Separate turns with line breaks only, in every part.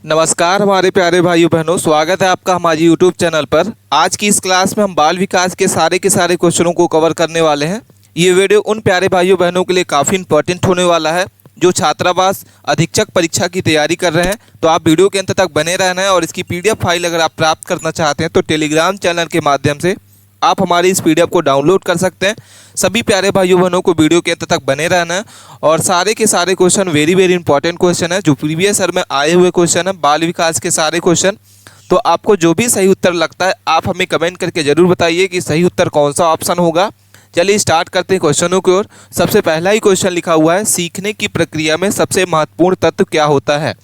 नमस्कार हमारे प्यारे भाइयों बहनों, स्वागत है आपका हमारी यूट्यूब चैनल पर। आज की इस क्लास में हम बाल विकास के सारे क्वेश्चनों को कवर करने वाले हैं। ये वीडियो उन प्यारे भाइयों बहनों के लिए काफ़ी इंपॉर्टेंट होने वाला है जो छात्रावास अधीक्षक परीक्षा की तैयारी कर रहे हैं। तो आप वीडियो के अंत तक बने रहना है और इसकी PDF फाइल अगर आप प्राप्त करना चाहते हैं तो टेलीग्राम चैनल के माध्यम से आप हमारी इस PDF को डाउनलोड कर सकते हैं। सभी प्यारे भाइयों बहनों को वीडियो के अंत तक बने रहना है और सारे के सारे क्वेश्चन वेरी इंपॉर्टेंट क्वेश्चन है जो प्रीवियस ईयर में आए हुए क्वेश्चन है, बाल विकास के सारे क्वेश्चन। तो आपको जो भी सही उत्तर लगता है आप हमें कमेंट करके ज़रूर बताइए कि सही उत्तर कौन सा ऑप्शन होगा। चलिए स्टार्ट करते हैं क्वेश्चनों की ओर। सबसे पहला ही क्वेश्चन लिखा हुआ है, सीखने की प्रक्रिया में सबसे महत्वपूर्ण तत्व क्या होता है।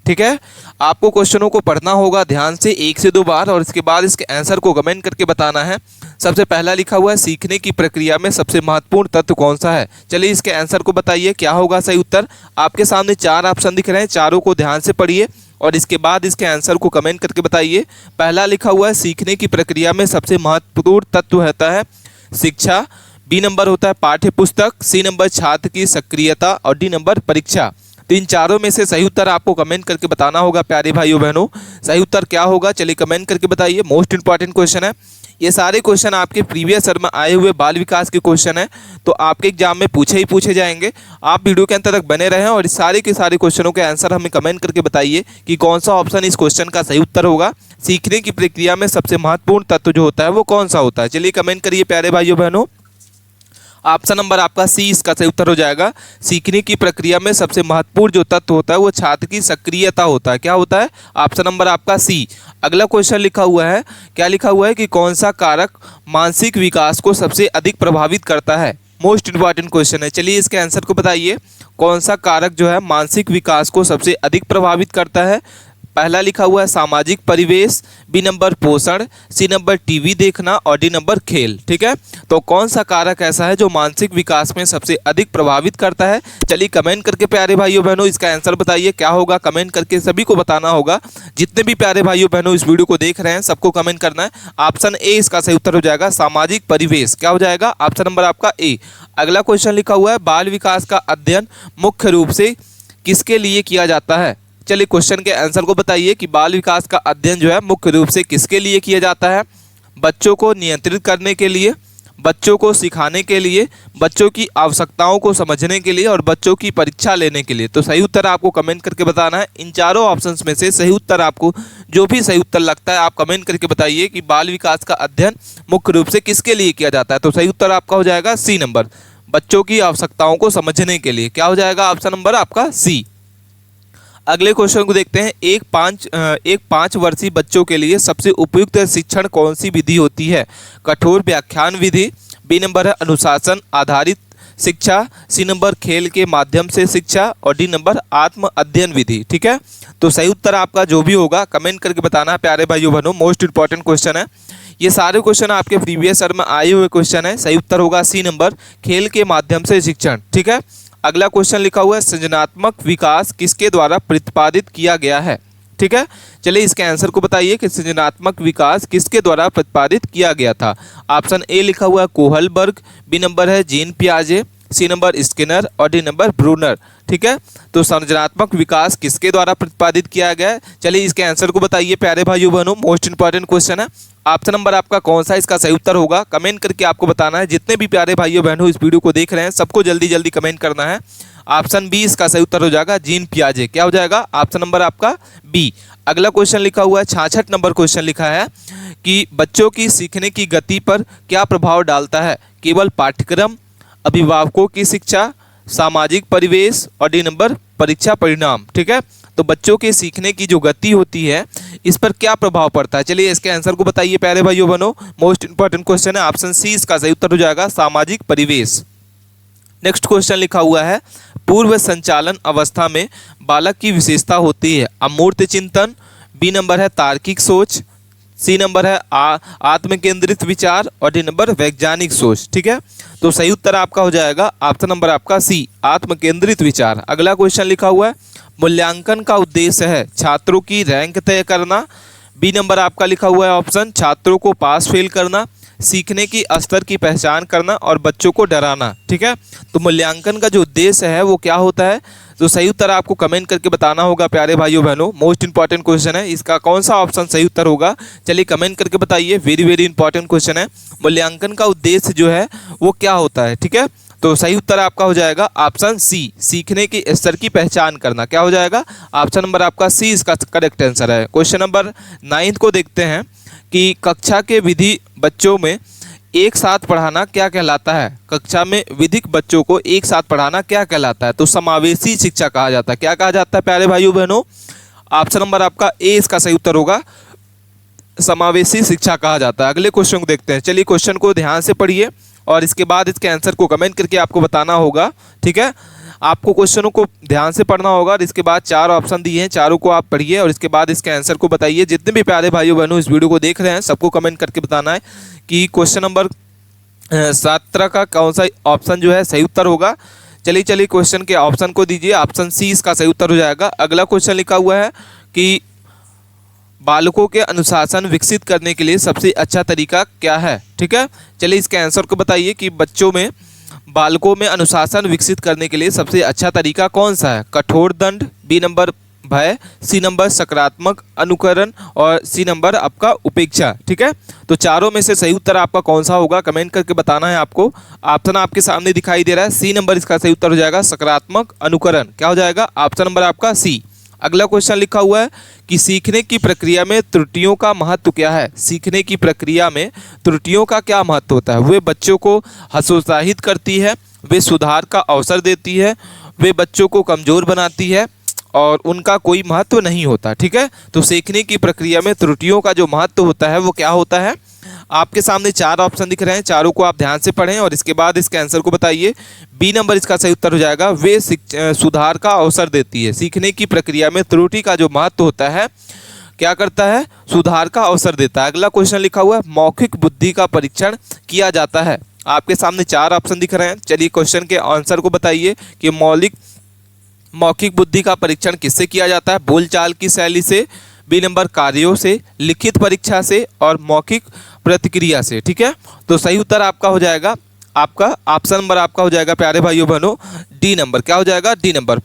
ठीक है, आपको क्वेश्चनों को पढ़ना होगा ध्यान से 1 से 2 बार और इसके बाद इसके आंसर को कमेंट करके बताना है। सबसे पहला लिखा हुआ है, सीखने की प्रक्रिया में सबसे महत्वपूर्ण तत्व कौन सा है। चलिए इसके आंसर को बताइए क्या होगा सही उत्तर। आपके सामने 4 ऑप्शन दिख रहे हैं, चारों को ध्यान से पढ़िए और इसके बाद इसके आंसर को कमेंट करके बताइए। पहला लिखा हुआ है, सीखने की प्रक्रिया में सबसे महत्वपूर्ण तत्व होता है शिक्षा। बी नंबर होता है पाठ्य पुस्तक। सी नंबर छात्र की सक्रियता और डी नंबर परीक्षा। तो इन चारों में से सही उत्तर आपको कमेंट करके बताना होगा प्यारे भाइयों बहनों। सही उत्तर क्या होगा चलिए कमेंट करके बताइए। मोस्ट इंपॉर्टेंट क्वेश्चन है ये। सारे क्वेश्चन आपके प्रीवियस ईयर में आए हुए बाल विकास के क्वेश्चन है तो आपके एग्जाम में पूछे जाएंगे। आप वीडियो के अंत तक बने रहें और इस सारे के सारे क्वेश्चनों के आंसर हमें कमेंट करके बताइए कि कौन सा ऑप्शन इस क्वेश्चन का सही उत्तर होगा। सीखने की प्रक्रिया में सबसे महत्वपूर्ण तत्व जो होता है वो कौन सा होता है। चलिए कमेंट करिए प्यारे भाइयों बहनों। ऑप्शन नंबर आपका सी इसका सही उत्तर हो जाएगा। सीखने की प्रक्रिया में सबसे महत्वपूर्ण जो तत्व होता है वो छात्र की सक्रियता होता है। क्या होता है? ऑप्शन नंबर आपका सी। अगला क्वेश्चन लिखा हुआ है, क्या लिखा हुआ है कि कौन सा कारक मानसिक विकास को सबसे अधिक प्रभावित करता है। मोस्ट इंपॉर्टेंट क्वेश्चन है। चलिए इसके आंसर को बताइए कौन सा कारक जो है मानसिक विकास को सबसे अधिक प्रभावित करता है। पहला लिखा हुआ है सामाजिक परिवेश, बी नंबर पोषण, सी नंबर टीवी देखना और डी नंबर खेल। ठीक है, तो कौन सा कारक ऐसा है जो मानसिक विकास में सबसे अधिक प्रभावित करता है। चलिए कमेंट करके प्यारे भाइयों बहनों इसका आंसर बताइए क्या होगा। कमेंट करके सभी को बताना होगा। जितने भी प्यारे भाइयों बहनों इस वीडियो को देख रहे हैं सबको कमेंट करना है। ऑप्शन ए इसका सही उत्तर हो जाएगा, सामाजिक परिवेश। क्या हो जाएगा? ऑप्शन नंबर आपका ए। अगला क्वेश्चन लिखा हुआ है, बाल विकास का अध्ययन मुख्य रूप से किसके लिए किया जाता है। चलिए क्वेश्चन के आंसर को बताइए कि बाल विकास का अध्ययन जो है मुख्य रूप से किसके लिए किया जाता है। बच्चों को नियंत्रित करने के लिए, बच्चों को सिखाने के लिए, बच्चों की आवश्यकताओं को समझने के लिए और बच्चों की परीक्षा लेने के लिए। तो सही उत्तर आपको कमेंट करके बताना है। इन चारों ऑप्शंस में से सही उत्तर आपको जो भी सही उत्तर लगता है आप कमेंट करके बताइए कि बाल विकास का अध्ययन मुख्य रूप से किसके लिए किया जाता है। तो सही उत्तर आपका हो जाएगा सी नंबर, बच्चों की आवश्यकताओं को समझने के लिए। क्या हो जाएगा? ऑप्शन नंबर आपका सी। अगले क्वेश्चन को देखते हैं, एक 5 वर्षीय बच्चों के लिए सबसे उपयुक्त शिक्षण कौन सी विधि होती है। कठोर व्याख्यान विधि, बी नंबर है अनुशासन आधारित शिक्षा, सी नंबर खेल के माध्यम से शिक्षा और डी नंबर आत्म अध्ययन विधि। ठीक है, तो सही उत्तर आपका जो भी होगा कमेंट करके बताना है प्यारे भाइयों बहनों। मोस्ट इंपॉर्टेंट क्वेश्चन है ये। सारे क्वेश्चन आपके प्रीवियस ईयर में आए हुए क्वेश्चन है। सही उत्तर होगा सी नंबर, खेल के माध्यम से शिक्षण। ठीक है, अगला क्वेश्चन लिखा हुआ है, सृजनात्मक विकास किसके द्वारा प्रतिपादित किया गया है। ठीक है, चलिए इसके आंसर को बताइए कि सृजनात्मक विकास किसके द्वारा प्रतिपादित किया गया था। ऑप्शन ए लिखा हुआ है कोहलबर्ग, बी नंबर है जीन पियाजे, सी नंबर स्किनर और डी नंबर ब्रूनर। ठीक है, तो सृजनात्मक विकास किसके द्वारा प्रतिपादित किया गया है। चलिए इसके आंसर को बताइए प्यारे भाइयों बहनों। मोस्ट इंपॉर्टेंट क्वेश्चन है। ऑप्शन नंबर आपका कौन सा इसका सही उत्तर होगा कमेंट करके आपको बताना है। जितने भी प्यारे भाइयों बहनों इस वीडियो को देख रहे हैं सबको जल्दी कमेंट करना है। ऑप्शन बी इसका सही उत्तर हो जाएगा, जीन पियाजे। क्या हो जाएगा? ऑप्शन नंबर आपका बी। अगला क्वेश्चन लिखा हुआ है, 66 नंबर क्वेश्चन लिखा है कि बच्चों की सीखने की गति पर क्या प्रभाव डालता है। केवल पाठ्यक्रम, अभिभावकों की शिक्षा, सामाजिक परिवेश और डी नंबर परीक्षा परिणाम। ठीक है, तो बच्चों के सीखने की जो गति होती है इस पर क्या प्रभाव पड़ता है। चलिए इसके आंसर को बताइए प्यारे भाइयों बहनों। मोस्ट इंपॉर्टेंट क्वेश्चन है। ऑप्शन सी इसका सही उत्तर हो जाएगा, सामाजिक परिवेश। नेक्स्ट क्वेश्चन लिखा हुआ है, पूर्व संचालन अवस्था में बालक की विशेषता होती है अमूर्त चिंतन, बी नंबर है तार्किक सोच, सी नंबर है आत्म केंद्रित विचार और डी नंबर वैज्ञानिक सोच। ठीक है, तो सही उत्तर आपका हो जाएगा ऑप्शन नंबर आपका सी, आत्म केंद्रित विचार। अगला क्वेश्चन लिखा हुआ है, मूल्यांकन का उद्देश्य है छात्रों की रैंक तय करना, बी नंबर आपका लिखा हुआ है ऑप्शन छात्रों को पास फेल करना, सीखने की स्तर की पहचान करना और बच्चों को डराना। ठीक है, तो मूल्यांकन का जो उद्देश्य है वो क्या होता है, तो सही उत्तर आपको कमेंट करके बताना होगा प्यारे भाइयों बहनों। मोस्ट इंपॉर्टेंट क्वेश्चन है, इसका कौन सा ऑप्शन सही उत्तर होगा, चलिए कमेंट करके बताइए। वेरी वेरी इंपॉर्टेंट क्वेश्चन है, मूल्यांकन का उद्देश्य जो है वो क्या होता है। ठीक है, तो सही उत्तर आपका हो जाएगा ऑप्शन सी, सीखने के स्तर की पहचान करना। क्या हो जाएगा, ऑप्शन नंबर आपका सी इसका करेक्ट आंसर है। क्वेश्चन नंबर 9 को देखते हैं कि कक्षा के विधि बच्चों में एक साथ पढ़ाना क्या कहलाता है। कक्षा में विधिक बच्चों को एक साथ पढ़ाना क्या कहलाता है, तो समावेशी शिक्षा कहा जाता है। क्या कहा जाता है प्यारे भाइयों बहनों, ऑप्शन नंबर आपका ए इसका सही उत्तर होगा, समावेशी शिक्षा कहा जाता है। अगले क्वेश्चन को देखते हैं, चलिए क्वेश्चन को ध्यान से पढ़िए और इसके बाद इसके आंसर को कमेंट करके आपको बताना होगा। ठीक है, आपको क्वेश्चनों को ध्यान से पढ़ना होगा और इसके बाद 4 ऑप्शन दिए हैं, चारों को आप पढ़िए और इसके बाद इसके आंसर को बताइए। जितने भी प्यारे भाइयों बहनों इस वीडियो को देख रहे हैं सबको कमेंट करके बताना है कि क्वेश्चन नंबर 17 का कौन सा ऑप्शन जो है सही उत्तर होगा। चलिए क्वेश्चन के ऑप्शन को दीजिए, ऑप्शन सी इसका सही उत्तर हो जाएगा। अगला क्वेश्चन लिखा हुआ है कि बालकों के अनुशासन विकसित करने के लिए सबसे अच्छा तरीका क्या है। ठीक है, चलिए इसके आंसर को बताइए कि बालकों में अनुशासन विकसित करने के लिए सबसे अच्छा तरीका कौन सा है। कठोर दंड, बी नंबर भय, सी नंबर सकारात्मक अनुकरण और सी नंबर आपका उपेक्षा। ठीक है, तो चारों में से सही उत्तर आपका कौन सा होगा कमेंट करके बताना है आपको। ऑप्शन आपके सामने दिखाई दे रहा है, सी नंबर इसका सही उत्तर हो जाएगा, सकारात्मक अनुकरण। क्या हो जाएगा, ऑप्शन नंबर आपका सी। अगला क्वेश्चन लिखा हुआ है कि सीखने की प्रक्रिया में त्रुटियों का महत्व क्या है। सीखने की प्रक्रिया में त्रुटियों का क्या महत्व होता है। वे बच्चों को हतोत्साहित करती है, वे सुधार का अवसर देती है, वे बच्चों को कमज़ोर बनाती है और उनका कोई महत्व नहीं होता। ठीक है, तो सीखने की प्रक्रिया में त्रुटियों का जो महत्व होता है वो क्या होता है। आपके सामने 4 ऑप्शन दिख रहे हैं, चारों को आप ध्यान से पढ़ें और इसके बाद इसके आंसर को बताइए। बी नंबर इसका सही उत्तर हो जाएगा, वे सुधार का अवसर देती है। सीखने की प्रक्रिया में त्रुटि का जो महत्व होता है क्या करता है, सुधार का अवसर देता है। अगला क्वेश्चन लिखा हुआ है मौखिक बुद्धि का परीक्षण किया जाता है। आपके सामने 4 ऑप्शन दिख रहे हैं, चलिए क्वेश्चन के आंसर को बताइए कि मौखिक बुद्धि का परीक्षण किससे किया जाता है। बोलचाल की शैली से, बी नंबर कार्यों से, लिखित परीक्षा से और मौखिक प्रतिक्रिया से। ठीक है, तो सही उत्तर आपका हो जाएगा, आपका ऑप्शन नंबर आपका हो जाएगा प्यारे भाइयों बहनों डी नंबर। क्या हो जाएगा, डी नंबर,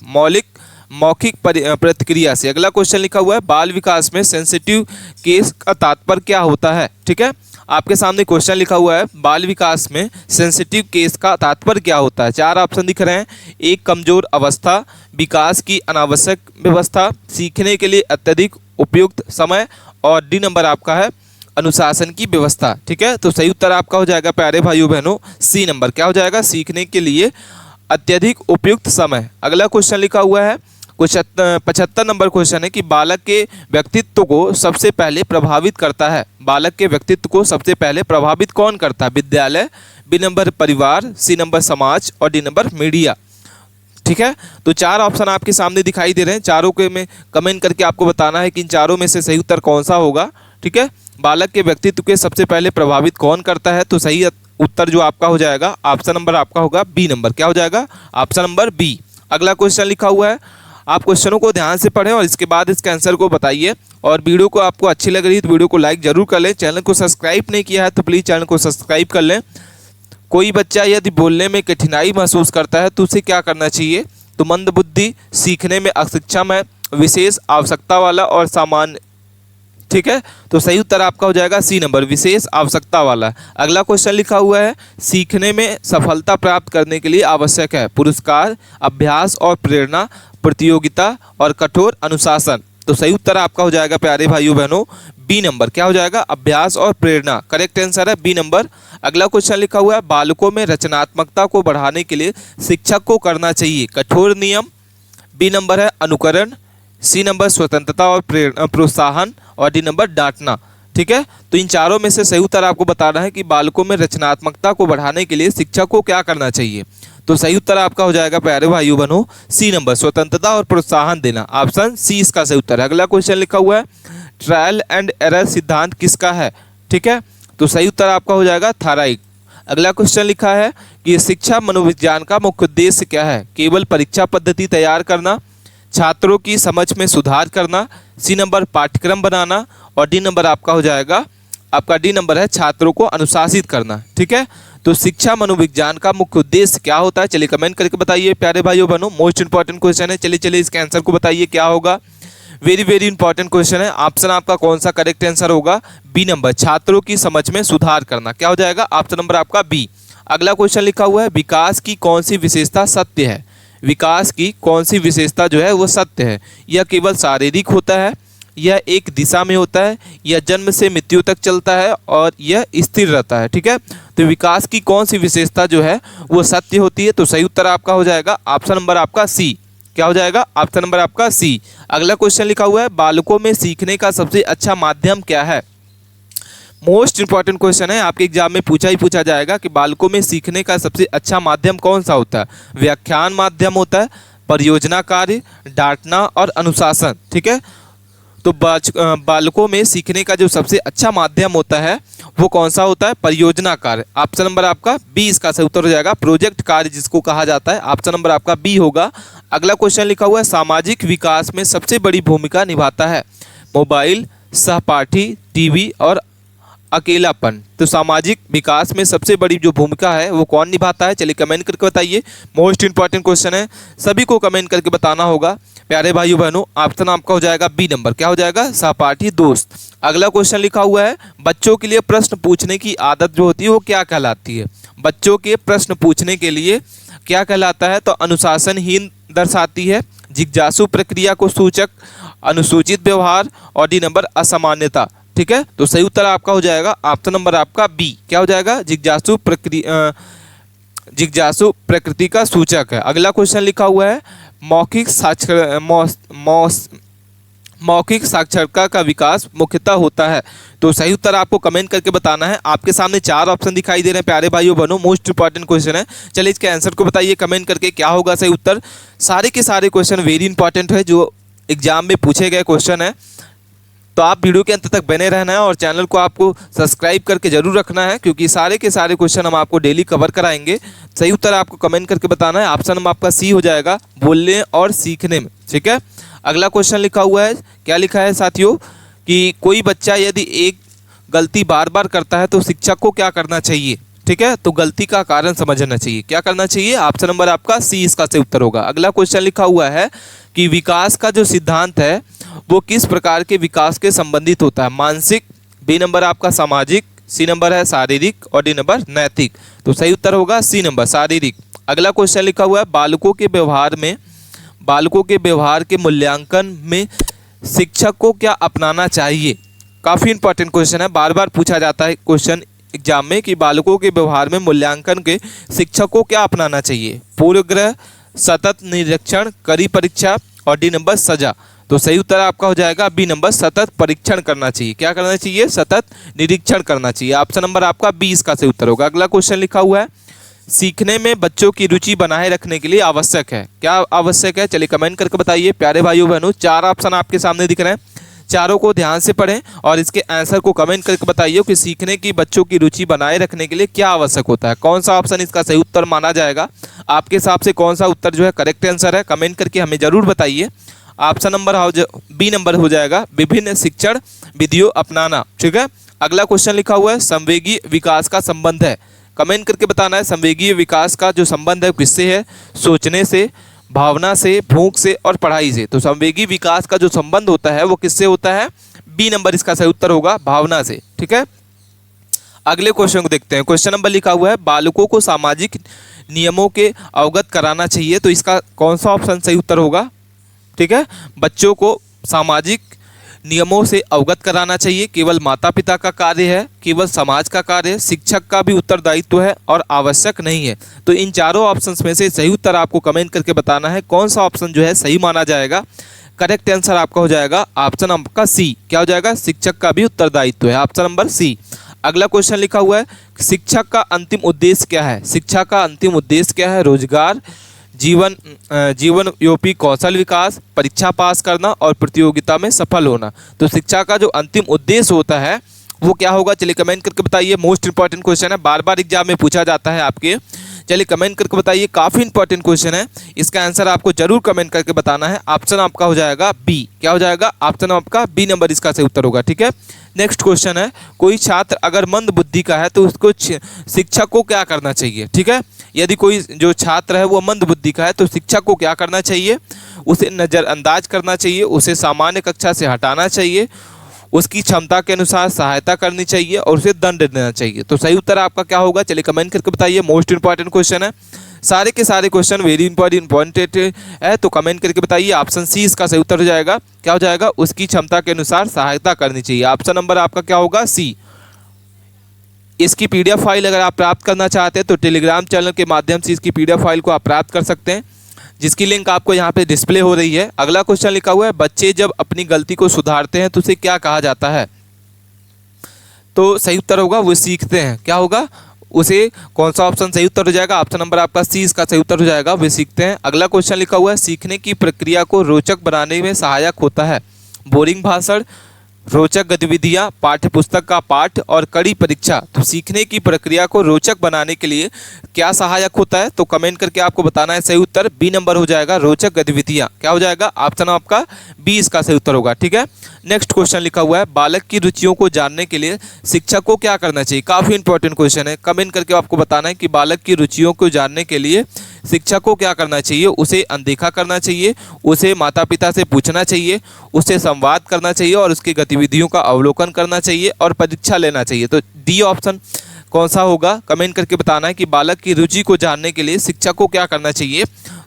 मौखिक प्रतिक्रिया से। अगला क्वेश्चन लिखा हुआ है बाल विकास में सेंसिटिव केस का तात्पर्य क्या होता है। ठीक है, आपके सामने क्वेश्चन लिखा हुआ है बाल विकास में सेंसिटिव केस का तात्पर्य क्या होता है। 4 ऑप्शन दिख रहे हैं, एक कमजोर अवस्था, विकास की अनावश्यक व्यवस्था, सीखने के लिए अत्यधिक उपयुक्त समय और डी नंबर आपका है अनुशासन की व्यवस्था। ठीक है, तो सही उत्तर आपका हो जाएगा प्यारे भाइयों बहनों सी नंबर। क्या हो जाएगा, सीखने के लिए अत्यधिक उपयुक्त समय। अगला क्वेश्चन लिखा हुआ है 75 नंबर क्वेश्चन है कि बालक के व्यक्तित्व को सबसे पहले प्रभावित करता है। बालक के व्यक्तित्व को सबसे पहले प्रभावित कौन करता है। विद्यालय, बी नंबर परिवार, सी नंबर समाज और डी नंबर मीडिया। ठीक है, तो 4 ऑप्शन आपके सामने दिखाई दे रहे हैं, चारों के में कमेंट करके आपको बताना है कि इन चारों में से सही उत्तर कौन सा होगा। ठीक है, बालक के व्यक्तित्व के सबसे पहले प्रभावित कौन करता है, तो सही उत्तर जो आपका हो जाएगा ऑप्शन नंबर आपका होगा बी नंबर। क्या हो जाएगा, ऑप्शन नंबर बी। अगला क्वेश्चन लिखा हुआ है, आप क्वेश्चनों को ध्यान से पढ़ें और इसके बाद इसके आंसर को बताइए। और वीडियो को आपको अच्छी लग रही है तो वीडियो को लाइक जरूर कर लें। चैनल को सब्सक्राइब नहीं किया है तो प्लीज़ चैनल को सब्सक्राइब कर लें। कोई बच्चा यदि बोलने में कठिनाई महसूस करता है तो उसे क्या करना चाहिए, तो मंदबुद्धि, सीखने में अक्षम है, विशेष आवश्यकता वाला और सामान्य। ठीक है, तो सही उत्तर आपका हो जाएगा सी नंबर, विशेष आवश्यकता वाला। अगला क्वेश्चन लिखा हुआ है सीखने में सफलता प्राप्त करने के लिए आवश्यक है पुरस्कार, अभ्यास और प्रेरणा, प्रतियोगिता और कठोर अनुशासन। तो सही उत्तर आपका हो जाएगा प्यारे भाइयों बहनों बी नंबर। क्या हो जाएगा, अभ्यास और प्रेरणा। करेक्ट आंसर है बी नंबर। अगला क्वेश्चन लिखा हुआ है बालकों में रचनात्मकता को बढ़ाने के लिए शिक्षक को करना चाहिए कठोर नियम, बी नंबर है अनुकरण, सी नंबर स्वतंत्रता और प्रोत्साहन और डी नंबर डांटना। ठीक है, तो इन चारों में से सही उत्तर आपको बताना है कि बालकों में रचनात्मकता को बढ़ाने के लिए शिक्षक को क्या करना चाहिए। तो सही उत्तर आपका हो जाएगा प्यारे भाइयों बहनों सी नंबर, स्वतंत्रता और प्रोत्साहन देना। ऑप्शन सी इसका सही उत्तर है। अगला क्वेश्चन लिखा हुआ है ट्रायल एंड एरर सिद्धांत किसका है। ठीक है, तो सही उत्तर आपका हो जाएगा थायराइड। अगला क्वेश्चन लिखा है कि शिक्षा मनोविज्ञान का मुख्य उद्देश्य क्या है, केवल परीक्षा पद्धति तैयार करना, छात्रों की समझ में सुधार करना, सी नंबर पाठ्यक्रम बनाना और डी नंबर आपका हो जाएगा आपका डी नंबर है छात्रों को अनुशासित करना। ठीक है, तो शिक्षा मनोविज्ञान का मुख्य उद्देश्य क्या होता है, चलिए कमेंट करके बताइए प्यारे भाइयों बहनों। मोस्ट इंपॉर्टेंट क्वेश्चन है, चलिए इसके आंसर को बताइए क्या होगा। वेरी इंपॉर्टेंट क्वेश्चन है। ऑप्शन आपका कौन सा करेक्ट आंसर होगा, बी नंबर, छात्रों की समझ में सुधार करना। क्या हो जाएगा, ऑप्शन नंबर आपका बी। अगला क्वेश्चन लिखा हुआ है, विकास की कौन सी विशेषता सत्य है। विकास की कौन सी विशेषता जो है वो सत्य है। यह केवल शारीरिक होता है, यह एक दिशा में होता है, यह जन्म से मृत्यु तक चलता है और यह स्थिर रहता है। ठीक है, तो विकास की कौन सी विशेषता जो है वो सत्य होती है। तो सही उत्तर आपका हो जाएगा ऑप्शन नंबर आपका सी। क्या हो जाएगा, ऑप्शन नंबर आपका सी। अगला क्वेश्चन लिखा हुआ है, बालकों में सीखने का सबसे अच्छा माध्यम क्या है। मोस्ट इंपॉर्टेंट क्वेश्चन है, आपके एग्जाम में पूछा ही पूछा जाएगा कि बालकों में सीखने का सबसे अच्छा माध्यम कौन सा होता है। व्याख्यान माध्यम होता है, परियोजना कार्य, डांटना और अनुशासन। ठीक है, तो बालकों में सीखने का जो सबसे अच्छा माध्यम होता है वो कौन सा होता है, परियोजना कार्य। ऑप्शन नंबर आपका बी इसका सही उत्तर हो जाएगा, प्रोजेक्ट कार्य जिसको कहा जाता है। ऑप्शन नंबर आपका बी होगा। अगला क्वेश्चन लिखा हुआ है, सामाजिक विकास में सबसे बड़ी भूमिका निभाता है मोबाइल, सहपाठी, टीवी और अकेलापन। तो सामाजिक विकास में सबसे बड़ी जो भूमिका है वो कौन निभाता है, चलिए कमेंट करके बताइए। मोस्ट इंपॉर्टेंट क्वेश्चन है, सभी को कमेंट करके बताना होगा प्यारे भाइयों बहनों। ऑप्शन आपका हो जाएगा बी नंबर। क्या हो जाएगा, सहपाठी, दोस्त। अगला क्वेश्चन लिखा हुआ है, बच्चों के लिए प्रश्न पूछने की आदत जो होती है वो क्या कहलाती है। बच्चों के प्रश्न पूछने के लिए क्या कहलाता है, तो अनुशासनहीन दर्शाती है, जिज्ञासु प्रक्रिया को सूचक, अनुसूचित व्यवहार और डी नंबर असामान्यता। ठीक है, तो सही उत्तर आपका हो जाएगा ऑप्शन नंबर आपका बी। क्या हो जाएगा, जिज्ञासु प्रकृति का सूचक है। अगला क्वेश्चन लिखा हुआ है, मौखिक साक्षरता का विकास मुख्यतः होता है। तो सही उत्तर आपको कमेंट करके बताना है। आपके सामने 4 ऑप्शन दिखाई दे रहे हैं प्यारे भाइयों बहनों। मोस्ट इंपॉर्टेंट क्वेश्चन है, चलिए इसके आंसर को बताइए कमेंट करके क्या होगा सही उत्तर। सारे के सारे क्वेश्चन वेरी इंपॉर्टेंट है, जो एग्जाम में पूछे गए क्वेश्चन है। तो आप वीडियो के अंत तक बने रहना है और चैनल को आपको सब्सक्राइब करके जरूर रखना है, क्योंकि सारे के सारे क्वेश्चन हम आपको डेली कवर कराएंगे। सही उत्तर आपको कमेंट करके बताना है। ऑप्शन नंबर आपका सी हो जाएगा, बोलने और सीखने में। ठीक है, अगला क्वेश्चन लिखा हुआ है, क्या लिखा है साथियों, कि कोई बच्चा यदि एक गलती बार बार करता है तो शिक्षक को क्या करना चाहिए। ठीक है, तो गलती का कारण समझना चाहिए। क्या करना चाहिए, ऑप्शन नंबर आपका सी इसका सही उत्तर होगा। अगला क्वेश्चन लिखा हुआ है कि विकास का जो सिद्धांत है वो किस प्रकार के विकास के संबंधित होता है। मानसिक, बी नंबर आपका सामाजिक, सी नंबर है शारीरिक और डी नंबर नैतिक। तो सही उत्तर होगा सी नंबर, शारीरिक। अगला क्वेश्चन लिखा हुआ है, बालकों के व्यवहार के मूल्यांकन में शिक्षक को क्या अपनाना चाहिए। काफ़ी इंपॉर्टेंट क्वेश्चन है, बार बार पूछा जाता है क्वेश्चन एग्जाम में कि बालकों के व्यवहार में मूल्यांकन के शिक्षक को क्या अपनाना चाहिए। पूर्वग्रह, सतत निरीक्षण, कड़ी परीक्षा और डी नंबर सजा। तो सही उत्तर आपका हो जाएगा बी नंबर, सतत परीक्षण करना चाहिए। क्या करना चाहिए, सतत निरीक्षण करना चाहिए। ऑप्शन नंबर आपका बी इसका सही उत्तर होगा। अगला क्वेश्चन लिखा हुआ है, सीखने में बच्चों की रुचि बनाए रखने के लिए आवश्यक है। क्या आवश्यक है, चलिए कमेंट करके बताइए प्यारे भाइयों बहनों। 4 ऑप्शन आपके सामने दिख रहे हैं, चारों को ध्यान से पढ़ें और इसके आंसर को कमेंट करके बताइए कि सीखने की बच्चों की रुचि बनाए रखने के लिए क्या आवश्यक होता है। कौन सा ऑप्शन इसका सही उत्तर माना जाएगा, आपके हिसाब से कौन सा उत्तर जो है करेक्ट आंसर है, कमेंट करके हमें जरूर बताइए। ऑप्शन नंबर बी नंबर हो जाएगा, विभिन्न शिक्षण विधियों अपनाना। ठीक है, अगला क्वेश्चन लिखा हुआ है, संवेगी विकास का संबंध है। कमेंट करके बताना है संवेगीय विकास का जो संबंध है किससे है, सोचने से, भावना से, भूख से और पढ़ाई से। तो संवेगी विकास का जो संबंध होता है वो किससे होता है, बी नंबर इसका सही उत्तर होगा, भावना से। ठीक है, अगले क्वेश्चन को देखते हैं। क्वेश्चन नंबर लिखा हुआ है, बालकों को सामाजिक नियमों के अवगत कराना चाहिए। तो इसका कौन सा ऑप्शन सही उत्तर होगा। ठीक है, बच्चों को सामाजिक नियमों से अवगत कराना चाहिए, केवल माता पिता का कार्य है, केवल समाज का कार्य है, शिक्षक का भी उत्तरदायित्व है और आवश्यक नहीं है। तो इन चारों ऑप्शंस में से सही उत्तर आपको कमेंट करके बताना है, कौन सा ऑप्शन जो है सही माना जाएगा। करेक्ट आंसर आपका हो जाएगा ऑप्शन नंबर सी। क्या हो जाएगा, शिक्षक का भी उत्तरदायित्व है, ऑप्शन नंबर सी। अगला क्वेश्चन लिखा हुआ है, शिक्षक का अंतिम उद्देश्य क्या है। शिक्षा का अंतिम उद्देश्य क्या है, रोजगार, जीवनोपयोगी कौशल विकास, परीक्षा पास करना और प्रतियोगिता में सफल होना। तो शिक्षा का जो अंतिम उद्देश्य होता है वो क्या होगा, चलिए कमेंट करके बताइए। मोस्ट इंपॉर्टेंट क्वेश्चन है, बार बार एग्जाम में पूछा जाता है आपके। चलिए कमेंट करके बताइए, काफ़ी इंपॉर्टेंट क्वेश्चन है, इसका आंसर आपको जरूर कमेंट करके बताना है। ऑप्शन आपका हो जाएगा बी। क्या हो जाएगा? ऑप्शन आपका बी नंबर इसका सही उत्तर होगा। ठीक है, नेक्स्ट क्वेश्चन है, कोई छात्र अगर मंद बुद्धि का है तो उसको शिक्षक को क्या करना चाहिए? ठीक है, यदि कोई जो छात्र है वो मंद बुद्धि का है तो शिक्षक को क्या करना चाहिए? उसे नज़रअंदाज करना चाहिए, उसे सामान्य कक्षा से हटाना चाहिए, उसकी क्षमता के अनुसार सहायता करनी चाहिए और उसे दंड देना चाहिए। तो सही उत्तर आपका क्या होगा? चलिए कमेंट करके बताइए। मोस्ट इंपॉर्टेंट क्वेश्चन है, सारे के सारे क्वेश्चन वेरी इंपॉर्टेंट है, तो कमेंट करके बताइए। ऑप्शन सी इसका सही उत्तर हो जाएगा। क्या हो जाएगा? उसकी क्षमता के अनुसार सहायता करनी चाहिए। ऑप्शन नंबर आपका क्या होगा? सी। इसकी पीडीएफ फाइल अगर आप प्राप्त करना चाहते हैं तो टेलीग्राम चैनल के माध्यम से इसकी पीडीएफ फाइल को आप प्राप्त कर सकते हैं, जिसकी लिंक आपको यहाँ पे डिस्प्ले हो रही है। अगला क्वेश्चन लिखा हुआ है, बच्चे जब अपनी गलती को सुधारते हैं तो उसे क्या कहा जाता है? तो सही उत्तर होगा वो सीखते हैं। क्या होगा? उसे कौन सा ऑप्शन सही उत्तर हो जाएगा? ऑप्शन नंबर आपका सी इसका सही उत्तर हो जाएगा, वे सीखते हैं। अगला क्वेश्चन लिखा हुआ है, सीखने की प्रक्रिया को रोचक बनाने में सहायक होता है बोरिंग भाषण, रोचक गतिविधियां, पाठ्यपुस्तक का पाठ और कड़ी परीक्षा। तो सीखने की प्रक्रिया को रोचक बनाने के लिए क्या सहायक होता है? तो कमेंट करके आपको बताना है। सही उत्तर बी नंबर हो जाएगा, रोचक गतिविधियां। क्या हो जाएगा? ऑप्शन आपका बी इसका सही उत्तर होगा। ठीक है, नेक्स्ट क्वेश्चन लिखा हुआ है, बालक की रुचियों को जानने के लिए शिक्षक को क्या करना चाहिए? काफ़ी इंपॉर्टेंट क्वेश्चन है, कमेंट करके आपको बताना है कि बालक की रुचियों को जानने के लिए शिक्षक को क्या करना चाहिए? उसे अनदेखा करना चाहिए, उसे माता पिता से पूछना चाहिए, उससे संवाद करना चाहिए और उसकी गतिविधियों का अवलोकन करना चाहिए और परीक्षा लेना चाहिए। तो डी ऑप्शन कौन सा होगा? कमेंट करके बताना है कि बालक की रुचि को जानने के लिए शिक्षक को क्या करना चाहिए।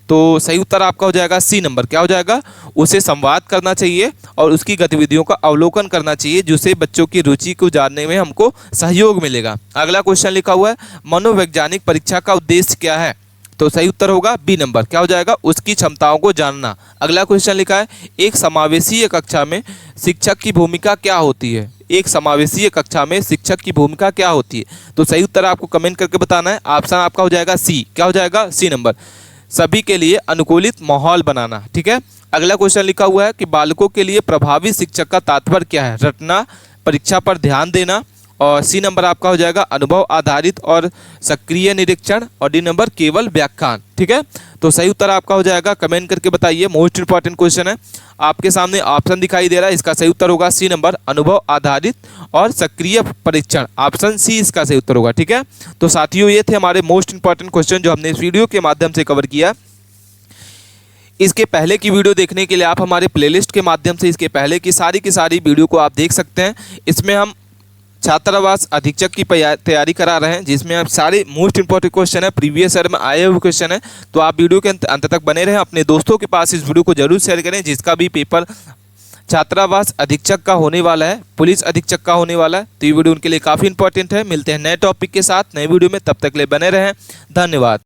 तो सही उत्तर आपका हो जाएगा सी नंबर। क्या हो जाएगा? उसे संवाद करना चाहिए और उसकी गतिविधियों का अवलोकन करना चाहिए, जिससे बच्चों की रुचि को जानने में हमको सहयोग मिलेगा। अगला क्वेश्चन लिखा हुआ है, मनोवैज्ञानिक परीक्षा का उद्देश्य क्या है? तो सही उत्तर होगा बी नंबर। क्या हो जाएगा? उसकी क्षमताओं को जानना। अगला क्वेश्चन लिखा है, एक समावेशीय कक्षा में शिक्षक की भूमिका क्या होती है? एक समावेशीय कक्षा में शिक्षक की भूमिका क्या होती है? तो सही उत्तर आपको कमेंट करके बताना है। ऑप्शन आपका हो जाएगा सी। क्या हो जाएगा? सी नंबर, सभी के लिए अनुकूलित माहौल बनाना। ठीक है, अगला क्वेश्चन लिखा हुआ है कि बालकों के लिए प्रभावी शिक्षक का तात्पर्य क्या है? रटना, परीक्षा पर ध्यान देना, और सी नंबर आपका हो जाएगा अनुभव आधारित और सक्रिय निरीक्षण, और डी नंबर केवल व्याख्यान। ठीक है, तो सही उत्तर आपका हो जाएगा, कमेंट करके बताइए। मोस्ट इंपॉर्टेंट क्वेश्चन है, आपके सामने ऑप्शन दिखाई दे रहा है, इसका सही उत्तर होगा सी नंबर, अनुभव आधारित और सक्रिय परीक्षण। ऑप्शन सी इसका सही उत्तर होगा। ठीक है, तो साथियों ये थे हमारे मोस्ट इंपॉर्टेंट क्वेश्चन जो हमने इस वीडियो के माध्यम से कवर किया। इसके पहले की वीडियो देखने के लिए आप हमारे प्लेलिस्ट के माध्यम से इसके पहले की सारी वीडियो को आप देख सकते हैं। इसमें हम छात्रावास अधीक्षक की तैयारी करा रहे हैं, जिसमें आप सारे मोस्ट इंपॉर्टेंट क्वेश्चन है, प्रीवियस ईयर में आए हुए क्वेश्चन है। तो आप वीडियो के अंत तक बने रहें, अपने दोस्तों के पास इस वीडियो को जरूर शेयर करें, जिसका भी पेपर छात्रावास अधीक्षक का होने वाला है, पुलिस अधीक्षक का होने वाला है। तो ये वीडियो उनके लिए काफ़ी इंपॉर्टेंट है। मिलते हैं नए टॉपिक के साथ नए वीडियो में, तब तक ले बने रहें। धन्यवाद।